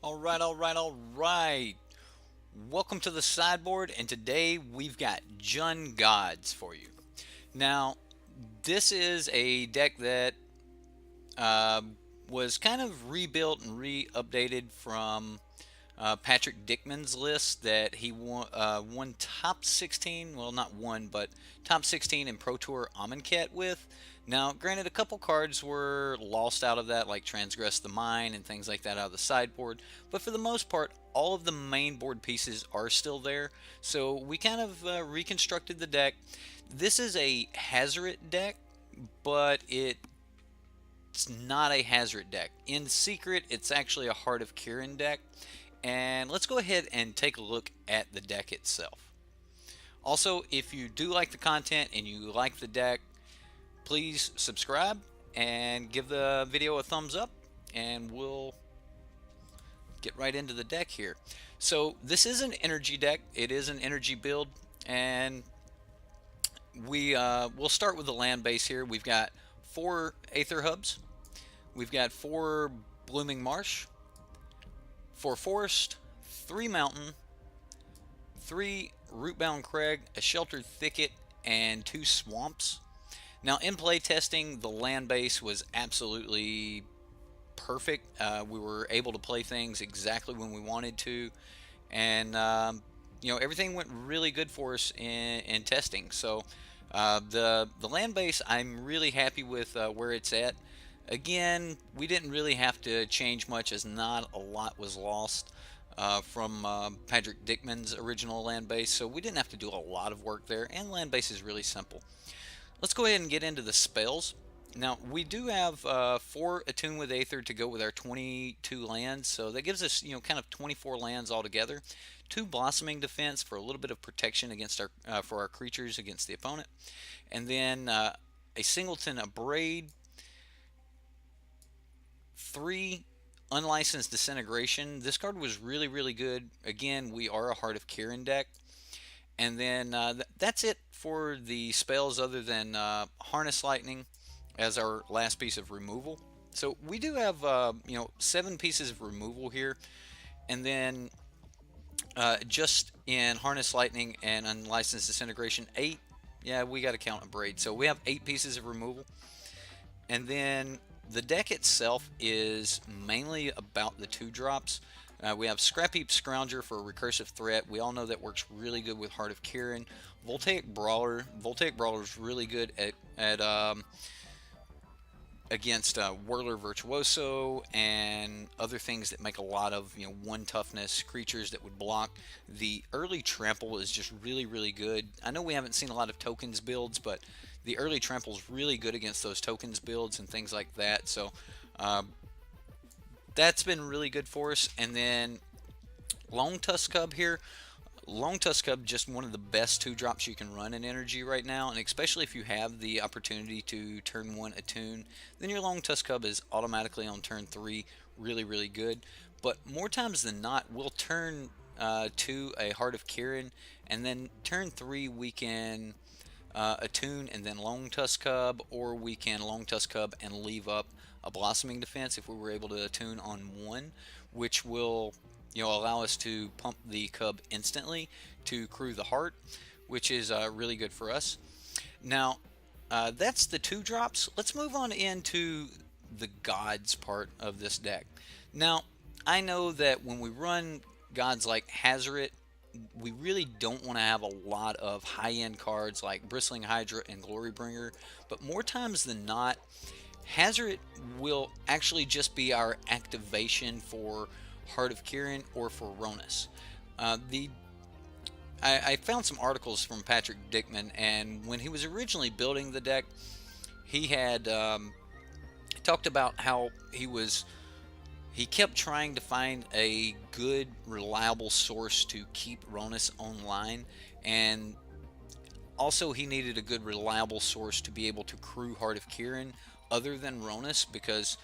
All right. Welcome to the sideboard, and today we've got Jun Gods for you. Now, this is a deck that uh, was kind of rebuilt and re-updated from Patrick Dickman's list that he won top 16, well, not one, but top 16 in Pro Tour Amonkhet with. Now, granted, a couple cards were lost out of that, like Transgress the Mine and things like that out of the sideboard, but for the most part, all of the main board pieces are still there. So we kind of reconstructed the deck. This is a Hazoret deck, but it's not a Hazoret deck. In secret, it's actually a Heart of Kiran deck. And let's go ahead and take a look at the deck itself. Also, if you do like the content and you like the deck, please subscribe and give the video a thumbs up, and we'll get right into the deck here. So this is an energy deck. It is an energy build, and we'll start with the land base here. We've got 4 Aether Hubs. We've got 4 Blooming Marsh, 4 Forest, 3 Mountain, 3 Rootbound Crag, a Sheltered Thicket, and 2 Swamps. Now, in play testing, the land base was absolutely perfect. We were able to play things exactly when we wanted to, and everything went really good for us in testing. So the land base, I'm really happy with where it's at. Again, we didn't really have to change much, as not a lot was lost from Patrick Dickman's original land base, so we didn't have to do a lot of work there, and land base is really simple. Let's go ahead and get into the spells. Now, we do have 4 Attune with Aether to go with our 22 lands, so that gives us, kind of 24 lands altogether. 2 Blossoming Defense for a little bit of protection against for our creatures against the opponent, and then a Singleton Abrade, 3 Unlicensed Disintegration. This card was really, really good. Again, we are a Heart of Kiran deck. And then that's it for the spells, other than Harness Lightning as our last piece of removal. So we do have 7 pieces of removal here, and then just in Harness Lightning and Unlicensed Disintegration, 8. Yeah, we got to count a braid. So we have 8 pieces of removal, and then the deck itself is mainly about the 2 drops. We have Scrapheap Scrounger for a recursive threat. We all know that works really good with Heart of Kiran. Voltaic Brawler. Voltaic Brawler is really good at against Whirler Virtuoso and other things that make a lot of 1 toughness creatures that would block. The early Trample is just really, really good. I know we haven't seen a lot of tokens builds, but the early Trample is really good against those tokens builds and things like that. So that's been really good for us. And then Long Tusk Cub here. Long Tusk Cub, just one of the best 2 drops you can run in energy right now, and especially if you have the opportunity to turn 1 Attune, then your Long Tusk Cub is automatically on turn 3 really, really good. But more times than not, we'll turn 2 a Heart of Kiran, and then turn 3 we can Attune and then Long Tusk Cub, or we can Long Tusk Cub and leave up a Blossoming Defense if we were able to attune on 1, which will allow us to pump the cub instantly to crew the heart, which is really good for us. Now, that's the 2 drops. Let's move on into the gods part of this deck. Now, I know that when we run gods like Hazoret, we really don't want to have a lot of high-end cards like Bristling Hydra and Glorybringer, but more times than not, Hazoret will actually just be our activation for Heart of Kiran or for Rhonas. I found some articles from Patrick Dickman, and when he was originally building the deck, he had talked about how he kept trying to find a good, reliable source to keep Rhonas online, and also he needed a good, reliable source to be able to crew Heart of Kiran other than Rhonas, because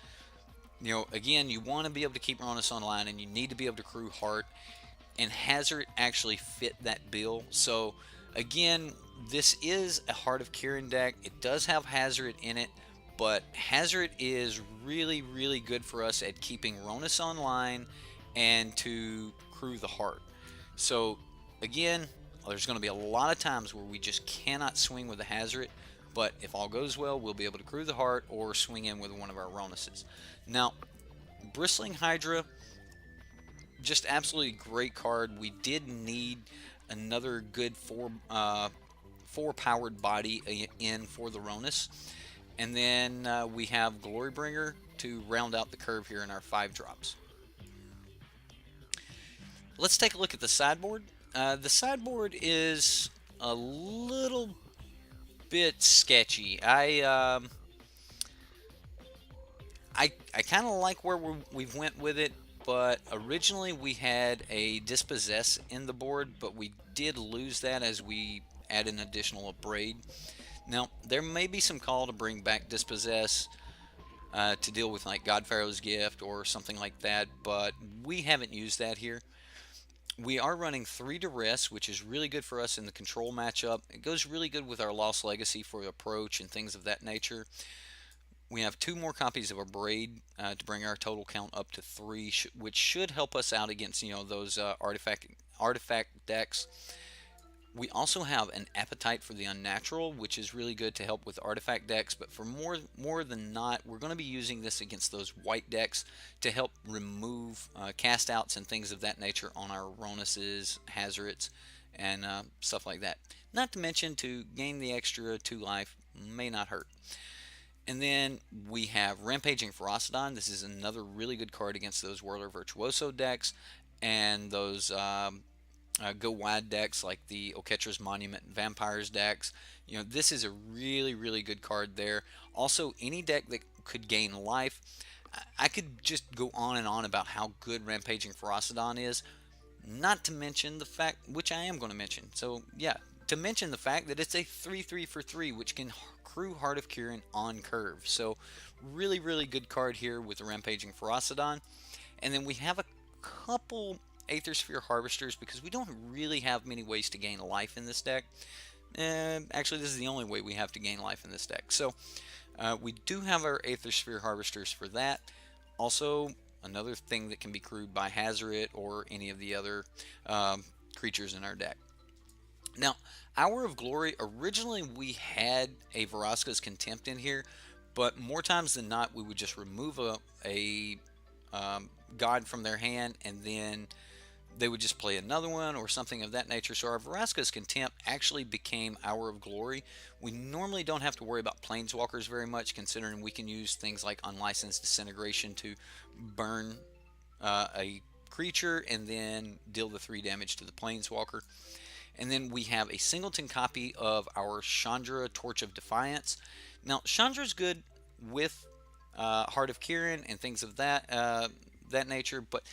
again, you want to be able to keep Rhonas online, and you need to be able to crew Heart, and Hazoret actually fit that bill. So again, this is a Heart of Kiran deck. It does have Hazoret in it, but Hazoret is really, really good for us at keeping Rhonas online and to crew the Heart. So again, there's going to be a lot of times where we just cannot swing with the Hazoret, but if all goes well, we'll be able to crew the Heart or swing in with one of our Rhonases. Now, Bristling Hydra, just absolutely great card. We did need another good four powered body in for the Rhonas, and then we have Glorybringer to round out the curve here in our 5 drops. Let's take a look at the sideboard. The sideboard is a little bit sketchy. I kind of like where we've went with it, but originally we had a Dispossess in the board, but we did lose that as we add an additional Abrade. Now, there may be some call to bring back Dispossess to deal with like Godpharaoh's Gift or something like that, but we haven't used that here. We are running 3 Duress, which is really good for us in the control matchup. It goes really good with our Lost Legacy for approach and things of that nature. We have 2 more copies of Abrade to bring our total count up to 3, which should help us out against those artifact decks. We also have an Appetite for the Unnatural, which is really good to help with artifact decks, but for more than not, we're going to be using this against those white decks to help remove cast outs and things of that nature on our Rhonases, Hazorets, and stuff like that. Not to mention to gain the extra 2 life may not hurt. And then we have Rampaging Ferocidon. This is another really good card against those Whirler Virtuoso decks and those go wide decks like the Oketra's Monument and Vampires decks. This is a really, really good card there. Also, any deck that could gain life. I could just go on and on about how good Rampaging Ferocidon is, not to mention the fact, which I am going to mention. So, yeah, to mention the fact that it's a 3/3 for 3, which can crew Heart of Kiran on curve. So, really, really good card here with the Rampaging Ferocidon. And then we have a couple Aethersphere Harvesters because we don't really have many ways to gain life in this deck. Actually, this is the only way we have to gain life in this deck. So we do have our Aethersphere Harvesters for that. Also, another thing that can be crewed by Hazoret or any of the other creatures in our deck. Now, Hour of Glory, originally we had a Vraska's Contempt in here, but more times than not, we would just remove a god from their hand, and then they would just play another one or something of that nature. So our Vraska's Contempt actually became Hour of Glory. We normally don't have to worry about Planeswalkers very much, considering we can use things like Unlicensed Disintegration to burn a creature and then deal the 3 damage to the Planeswalker. And then we have a singleton copy of our Chandra Torch of Defiance. Now, Chandra's good with Heart of Kiran and things of that nature, but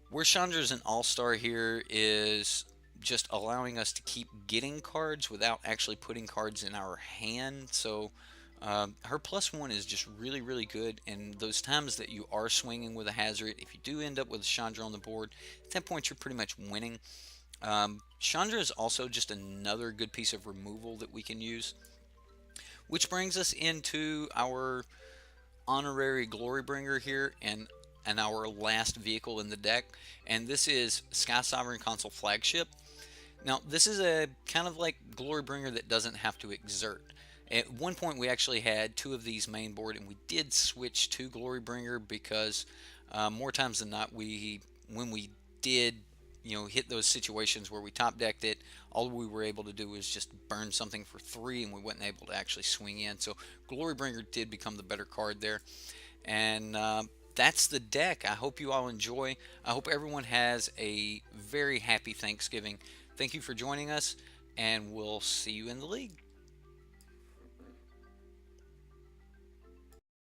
where Chandra's an all-star here is just allowing us to keep getting cards without actually putting cards in our hand. So her +1 is just really, really good. And those times that you are swinging with a Hazoret, if you do end up with a Chandra on the board, at that point you're pretty much winning. Chandra is also just another good piece of removal that we can use. Which brings us into our honorary Glorybringer here and our last vehicle in the deck, and this is Sky Sovereign Consul Flagship. Now, this is a kind of like Glorybringer that doesn't have to exert. At one point, we actually had 2 of these main board, and we did switch to Glorybringer because more times than not, when we did hit those situations where we top decked it, all we were able to do was just burn something for 3, and we wasn't able to actually swing in. So Glorybringer did become the better card there, and that's the deck. I hope you all enjoy. I hope everyone has a very happy Thanksgiving. Thank you for joining us, and we'll see you in the league.